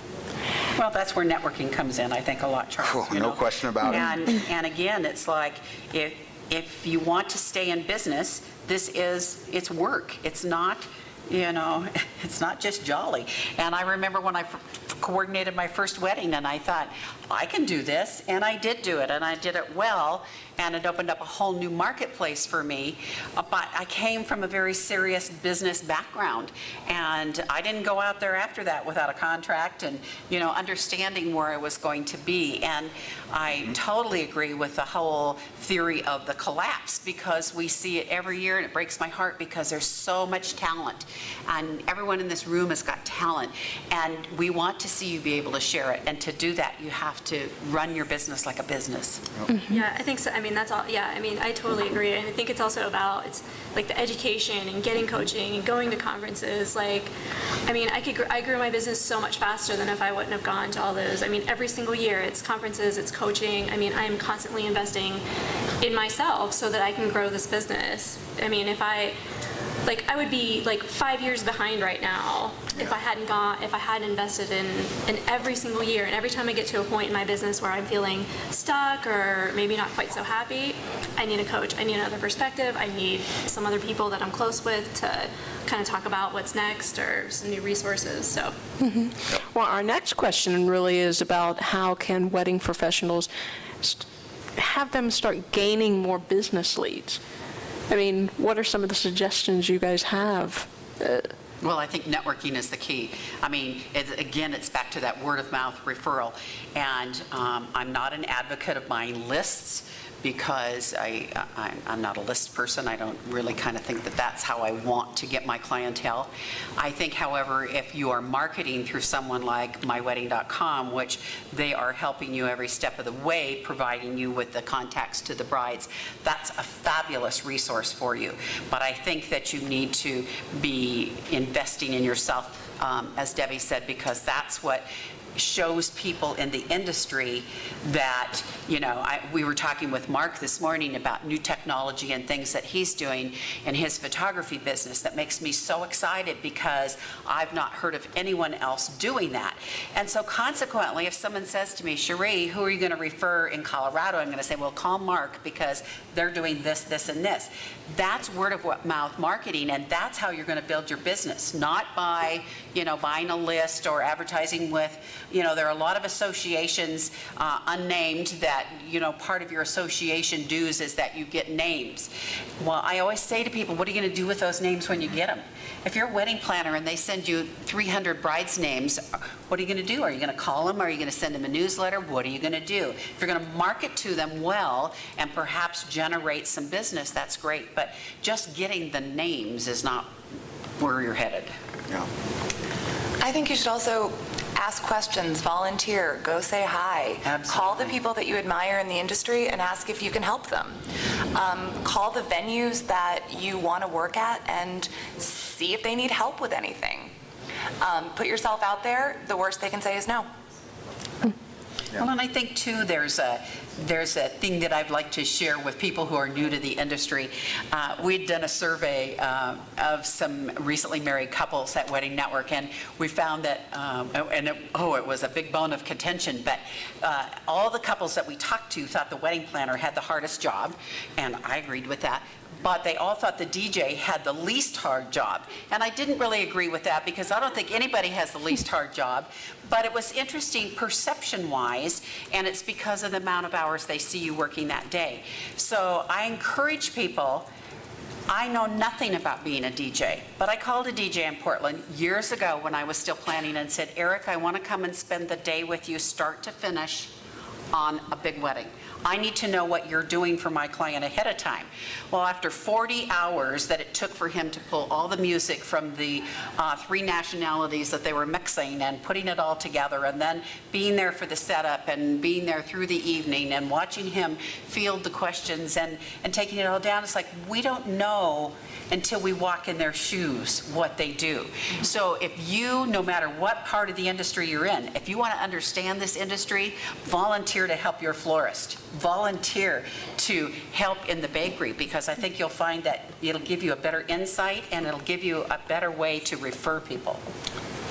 Well, that's where networking comes in, I think, a lot, Charles. Oh, no question about it. And again, it's like if you want to stay in business, it's work. It's not, it's not just jolly. And I remember when I coordinated my first wedding, and I thought, I can do this, and I did do it, and I did it well, and it opened up a whole new marketplace for me. But I came from a very serious business background, and I didn't go out there after that without a contract and, understanding where I was going to be. And I totally agree with the whole theory of the collapse, because we see it every year, and it breaks my heart because there's so much talent, and everyone in this room has got talent, and we want to see you be able to share it. And to do that, you have to run your business like a business. Mm-hmm. Yeah, I think so. That's all. Yeah, I totally agree. And I think it's also about, it's like the education and getting coaching and going to conferences. I grew my business so much faster than if I wouldn't have gone to all those. Every single year it's conferences, it's coaching. I am constantly investing in myself so that I can grow this business. like I would be like 5 years behind right now if I hadn't invested in every single year. And every time I get to a point in my business where I'm feeling stuck or maybe not quite so happy, I need a coach. I need another perspective. I need some other people that I'm close with to kind of talk about what's next or some new resources. So. Well, our next question really is about how can wedding professionals have them start gaining more business leads? I mean, what are some of the suggestions you guys have? Well, I think networking is the key. I mean, it's back to that word of mouth referral. And I'm not an advocate of buying lists because I'm not a list person. I don't really kind of think that that's how I want to get my clientele. I think, however, if you are marketing through someone like mywedding.com, which they are helping you every step of the way, providing you with the contacts to the brides, that's a fabulous resource for you. But I think that you need to be investing in yourself, as Debbie said, because that's what shows people in the industry that, we were talking with Mark this morning about new technology and things that he's doing in his photography business that makes me so excited because I've not heard of anyone else doing that. And so consequently, if someone says to me, Cherie, who are you going to refer in Colorado? I'm going to say, well, call Mark because they're doing this, this, and this. That's word of mouth marketing, and that's how you're going to build your business, not by, buying a list or advertising with, there are a lot of associations, unnamed, that, part of your association dues is that you get names. Well, I always say to people, what are you going to do with those names when you get them? If you're a wedding planner and they send you 300 brides' names, what are you going to do? Are you going to call them? Are you going to send them a newsletter? What are you going to do? If you're going to market to them well and perhaps generate some business, that's great. But just getting the names is not where you're headed. Yeah. I think you should also ask questions, volunteer, go say hi. Absolutely. Call the people that you admire in the industry and ask if you can help them. Call the venues that you want to work at and see if they need help with anything. Put yourself out there. The worst they can say is no. Well, and I think, too, there's a thing that I'd like to share with people who are new to the industry. We'd done a survey of some recently married couples at Wedding Network, and we found that, it was a big bone of contention, but all the couples that we talked to thought the wedding planner had the hardest job, and I agreed with that. But they all thought the DJ had the least hard job. And I didn't really agree with that because I don't think anybody has the least hard job. But it was interesting perception-wise, and it's because of the amount of hours they see you working that day. So I encourage people. I know nothing about being a DJ, but I called a DJ in Portland years ago when I was still planning and said, Eric, I want to come and spend the day with you start to finish on a big wedding. I need to know what you're doing for my client ahead of time. Well, after 40 hours that it took for him to pull all the music from the 3 nationalities that they were mixing and putting it all together, and then being there for the setup and being there through the evening and watching him field the questions and taking it all down, it's like we don't know until we walk in their shoes what they do. So if you, no matter what part of the industry you're in, if you want to understand this industry, volunteer to help your florist. Volunteer to help in the bakery, because I think you'll find that it'll give you a better insight and it'll give you a better way to refer people.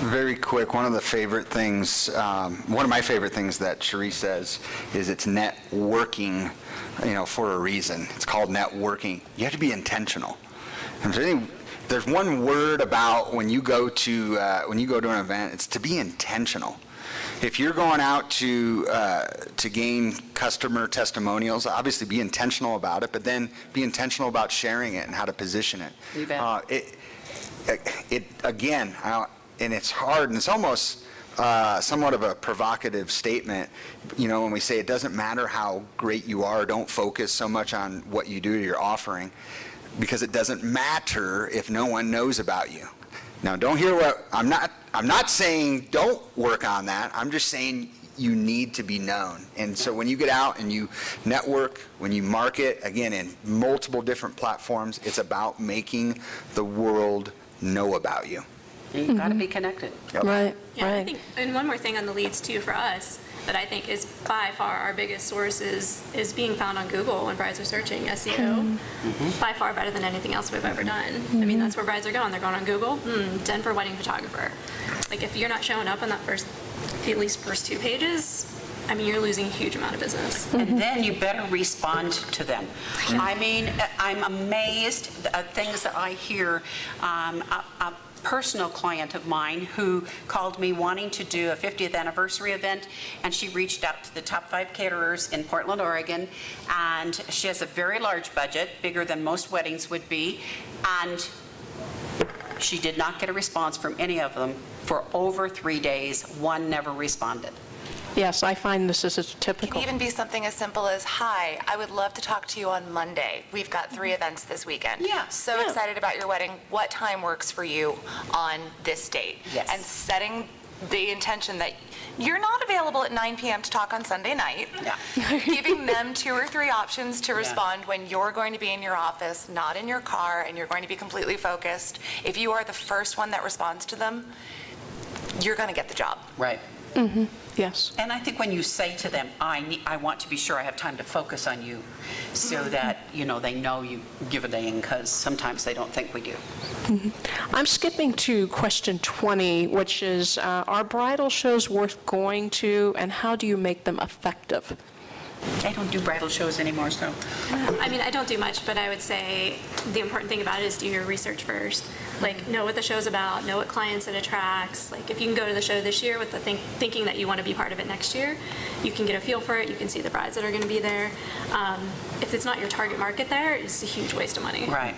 Very quick, one of my favorite things that Cherie says is it's networking, for a reason. It's called networking. You have to be intentional. And there's one word about when you go to an event, it's to be intentional. If you're going out to gain customer testimonials, obviously be intentional about it, but then be intentional about sharing it and how to position it. You bet. And it's hard, and it's almost somewhat of a provocative statement, when we say it doesn't matter how great you are, don't focus so much on what you do, your offering, because it doesn't matter if no one knows about you. Now, don't hear what I'm not saying don't work on that. I'm just saying you need to be known. And so when you get out and you network, when you market, again, in multiple different platforms, it's about making the world know about you. You've got to be connected. Yep. Right, Yeah, I right. think, and one more thing on the leads too for us. that I think is by far our biggest source is being found on Google when brides are searching. SEO, by far better than anything else we've ever done. I mean, that's where brides are going. They're going on Google, Denver wedding photographer. Like, if you're not showing up on that at least first 2 pages, I mean, you're losing a huge amount of business. And then you better respond to them. I mean, I'm amazed at things that I hear. A personal client of mine who called me wanting to do a 50th anniversary event, and she reached out to the top 5 caterers in Portland, Oregon, and she has a very large budget, bigger than most weddings would be, and she did not get a response from any of them for over 3 days. One never responded. Yes, I find this is It typical. can even be something as simple as, hi, I would love to talk to you on Monday. We've got 3 events this weekend. Yeah. So excited about your wedding. What time works for you on this date? Yes. And setting the intention that you're not available at 9 p.m. to talk on Sunday night. Yeah. Giving them 2 or 3 options to respond when you're going to be in your office, not in your car, and you're going to be completely focused. If you are the first one that responds to them, you're going to get the job. Right. Yes. And I think when you say to them, I want to be sure I have time to focus on you, so that, they know you give a dang, because sometimes they don't think we do. I'm skipping to question 20, which is, are bridal shows worth going to, and how do you make them effective? I don't do bridal shows anymore, so. I mean, I don't do much, but I would say the important thing about it is do your research first. Like, know what the show's about, know what clients it attracts. Like, if you can go to the show this year with the thinking that you want to be part of it next year, you can get a feel for it, you can see the brides that are going to be there. If it's not your target market there, it's a huge waste of money. Right.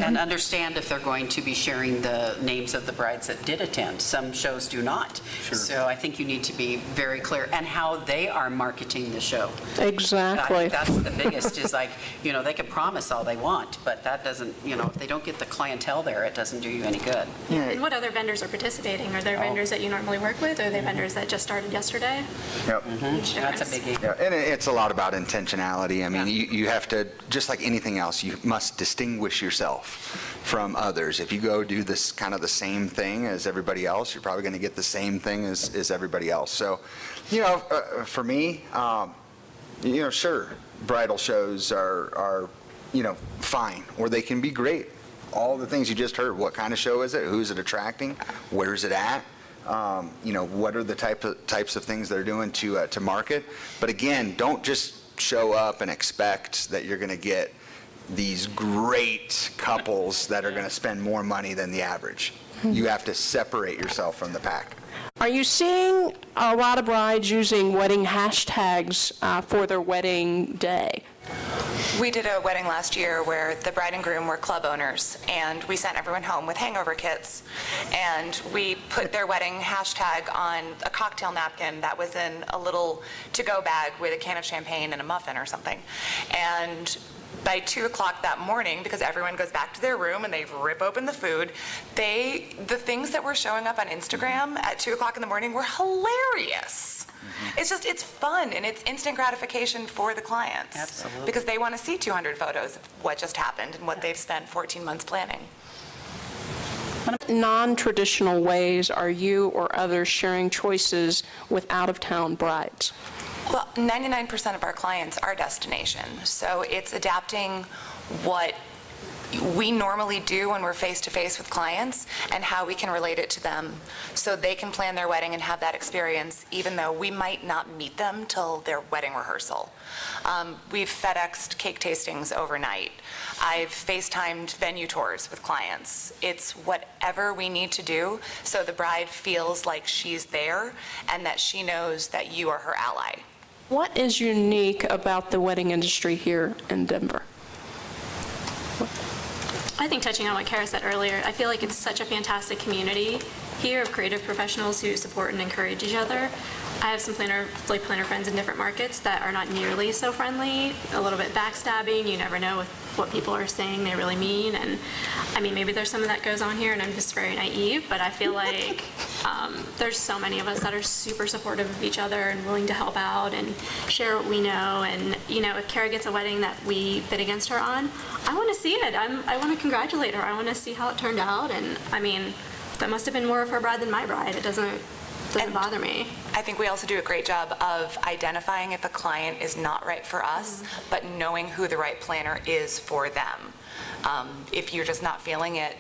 And understand if they're going to be sharing the names of the brides that did attend. Some shows do not. So I think you need to be very clear, and how they are marketing the show. Exactly. That's the biggest, is like, they can promise all they want, but that doesn't, if they don't get the clientele there, it doesn't do you any good. And what other vendors are participating? Are there vendors that you normally work with? Are they vendors that just started yesterday? Yep. Huge That's a difference. biggie. Yeah, and it's a lot about intentionality. I mean, you have to, just like anything else, you must distinguish yourself from others. If you go do this kind of the same thing as everybody else, you're probably going to get the same thing as everybody else. So, for me, sure, bridal shows are fine, or they can be great. All the things you just heard. What kind of show is it? Who's it attracting? Where's it at? What are the types of things they're doing to market? But again, don't just show up and expect that you're going to get these great couples that are going to spend more money than the average. You have to separate yourself from the pack. Are you seeing a lot of brides using wedding hashtags for their wedding day? We did a wedding last year where the bride and groom were club owners, and we sent everyone home with hangover kits, and we put their wedding hashtag on a cocktail napkin that was in a little to-go bag with a can of champagne and a muffin or something. And by 2 o'clock that morning, because everyone goes back to their room and they rip open the food, the things that were showing up on Instagram at 2 o'clock in the morning were hilarious. It's fun, and it's instant gratification for the clients. Absolutely. Because they want to see 200 photos of what just happened and what they've spent 14 months planning. What non-traditional ways are you or others sharing choices with out-of-town brides? Well, 99% of our clients are destination, so it's adapting what we normally do when we're face-to-face with clients and how we can relate it to them so they can plan their wedding and have that experience, even though we might not meet them till their wedding rehearsal. We've FedExed cake tastings overnight. I've FaceTimed venue tours with clients. It's whatever we need to do so the bride feels like she's there and that she knows that you are her ally. What is unique about the wedding industry here in Denver? I think touching on what Kara said earlier, I feel like it's such a fantastic community here of creative professionals who support and encourage each other. I have some planner friends in different markets that are not nearly so friendly, a little bit backstabbing. You never know what people are saying they really mean. And I mean, maybe there's some of that goes on here and I'm just very naive, but I feel like there's so many of us that are super supportive of each other and willing to help out and share what we know. And, if Kara gets a wedding that we bid against her on, I want to see it. I want to congratulate her. I want to see how it turned out. And I mean, that must have been more of her bride than my bride. It doesn't bother me. I think we also do a great job of identifying if a client is not right for us, but knowing who the right planner is for them. If you're just not feeling it,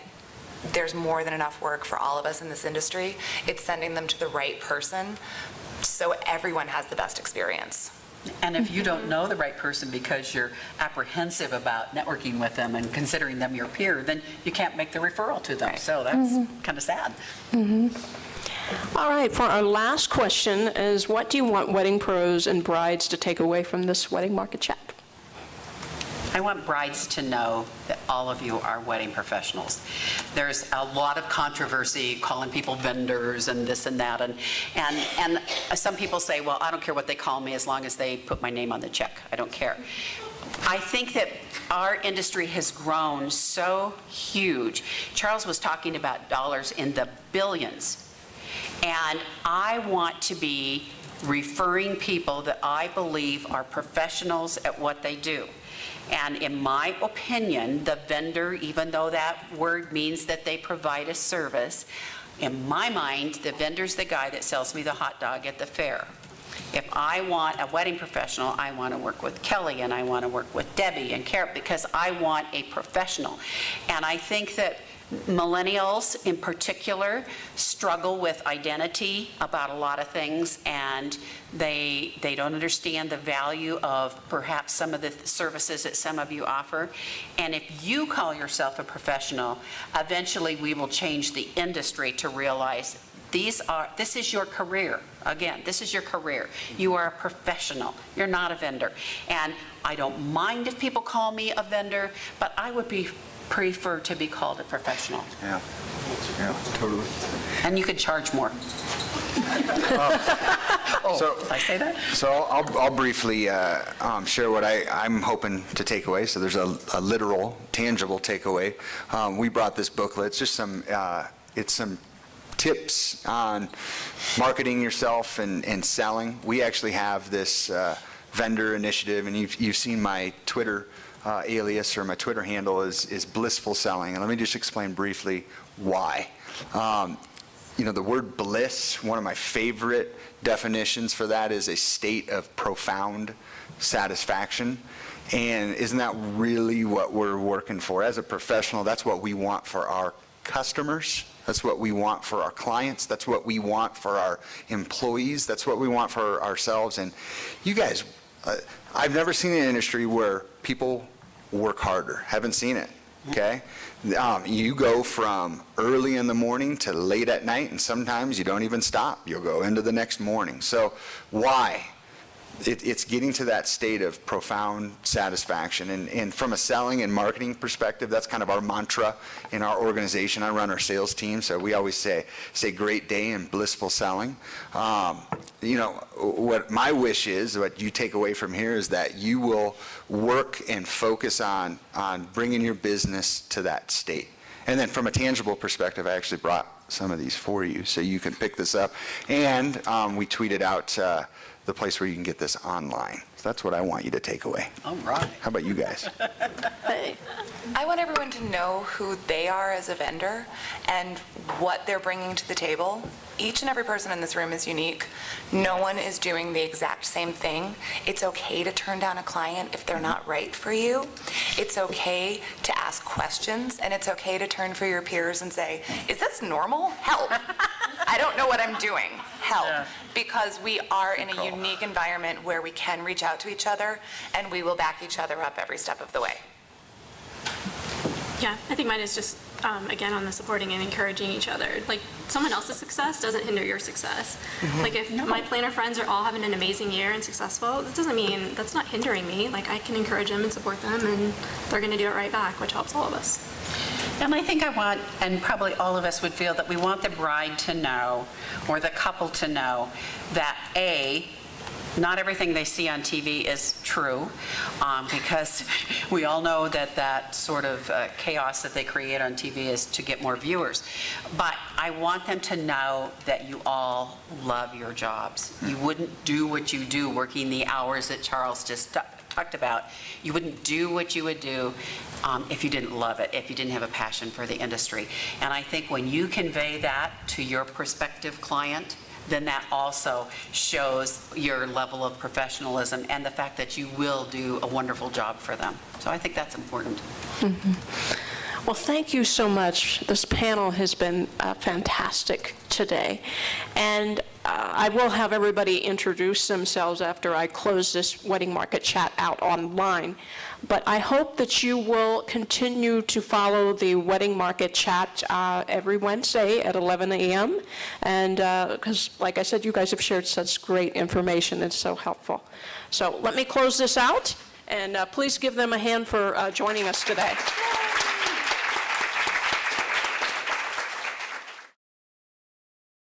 there's more than enough work for all of us in this industry. It's sending them to the right person so everyone has the best experience. And if you don't know the right person because you're apprehensive about networking with them and considering them your peer, then you can't make the referral to them. So that's kind of sad. All right, for our last question is, what do you want wedding pros and brides to take away from this wedding market chat? I want brides to know that all of you are wedding professionals. There's a lot of controversy calling people vendors and this and that, and some people say, well, I don't care what they call me as long as they put my name on the check. I don't care. I think that our industry has grown so huge. Charles was talking about dollars in the billions, and I want to be referring people that I believe are professionals at what they do. And in my opinion, the vendor, even though that word means that they provide a service, in my mind, the vendor's the guy that sells me the hot dog at the fair. If I want a wedding professional, I want to work with Kelly, and I want to work with Debbie and Kara, because I want a professional. And I think that millennials in particular struggle with identity about a lot of things, and they don't understand the value of perhaps some of the services that some of you offer. And if you call yourself a professional, eventually we will change the industry to realize this is your career. Again, this is your career. You are a professional. You're not a vendor. And I don't mind if people call me a vendor, but I would prefer to be called a professional. Yeah, totally. And you could charge more. So I say that? So I'll briefly share what I'm hoping to take away. So there's a literal, tangible takeaway. We brought this booklet. It's just some tips on marketing yourself and selling. We actually have this vendor initiative, and you've seen my Twitter alias, or my Twitter handle is Blissful Selling. And let me just explain briefly why. The word bliss, one of my favorite definitions for that is a state of profound satisfaction. And isn't that really what we're working for? As a professional, that's what we want for our customers. That's what we want for our clients. That's what we want for our employees. That's what we want for ourselves. And you guys, I've never seen an industry where people work harder. Haven't seen it, okay? You go from early in the morning to late at night, and sometimes you don't even stop. You'll go into the next morning. So why? It's getting to that state of profound satisfaction. And from a selling and marketing perspective, that's kind of our mantra in our organization. I run our sales team, so we always say great day and blissful selling. What my wish is, what you take away from here, is that you will work and focus on bringing your business to that state. And then from a tangible perspective, I actually brought some of these for you, so you can pick this up. And we tweeted out the place where you can get this online. So that's what I want you to take away. All right. How about you guys? Hey. I want everyone to know who they are as a vendor and what they're bringing to the table. Each and every person in this room is unique. No one is doing the exact same thing. It's okay to turn down a client if they're not right for you. It's okay to ask questions, and it's okay to turn for your peers and say, is this normal? Help. I don't know what I'm doing. Help. Yeah. Because we are in a unique environment where we can reach out to each other, and we will back each other up every step of the way. Yeah, I think mine is just, again, on the supporting and encouraging each other. Like, someone else's success doesn't hinder your success. Like, if my planner friends are all having an amazing year and successful, that doesn't mean that's not hindering me. Like, I can encourage them and support them, and they're going to do it right back, which helps all of us. And I think I want, and probably all of us would feel, that we want the bride to know, or the couple to know, that not everything they see on TV is true, because we all know that sort of chaos that they create on TV is to get more viewers. But I want them to know that you all love your jobs. You wouldn't do what you do working the hours that Charles just talked about. You wouldn't do what you would do if you didn't love it, if you didn't have a passion for the industry. And I think when you convey that to your prospective client, then that also shows your level of professionalism and the fact that you will do a wonderful job for them. So I think that's important. Well, thank you so much. This panel has been fantastic today. And I will have everybody introduce themselves after I close this Wedding Market Chat out online. But I hope that you will continue to follow the Wedding Market Chat every Wednesday at 11 a.m. And because, like I said, you guys have shared such great information. It's so helpful. So let me close this out. And please give them a hand for joining us today.